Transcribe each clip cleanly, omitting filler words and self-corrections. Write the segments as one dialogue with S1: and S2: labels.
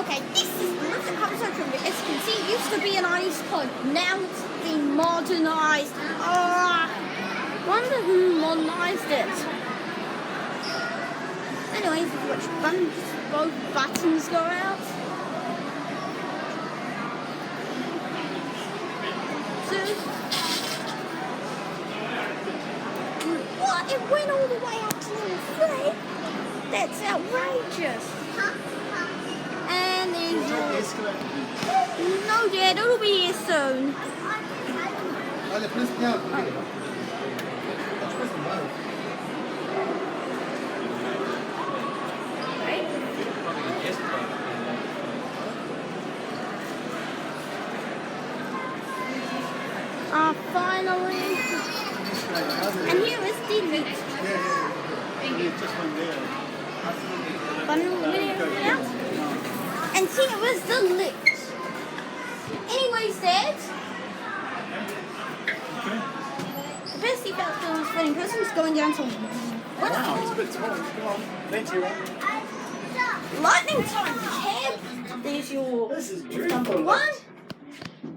S1: Okay, this is the lifted Harbourside room. As you can see, it used to be an ice pod. Now it's been modernised. Wonder who modernised it. Anyways, which both buttons go out. So, what? It went all the way up to level 3? That's outrageous. And there's no, Dad, it'll be here soon. Finally. And here is the lift. And here is the lift. Anyways, Dad. The best thing about the spinning person is going down to
S2: wow, it's a bit tall. Come on, plenty of
S1: lightning time cab. There's your number 1.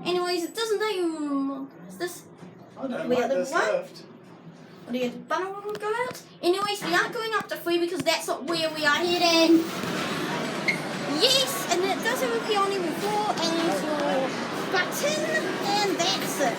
S1: Anyways, it doesn't take you. Is this?
S2: I don't
S1: We
S2: like
S1: are the
S2: this
S1: one.
S2: left.
S1: Or the other button will go out. Anyways, we aren't going up to 3 because that's not where we are heading. Yes, and it does have a key on level 4 and your button, and that's it.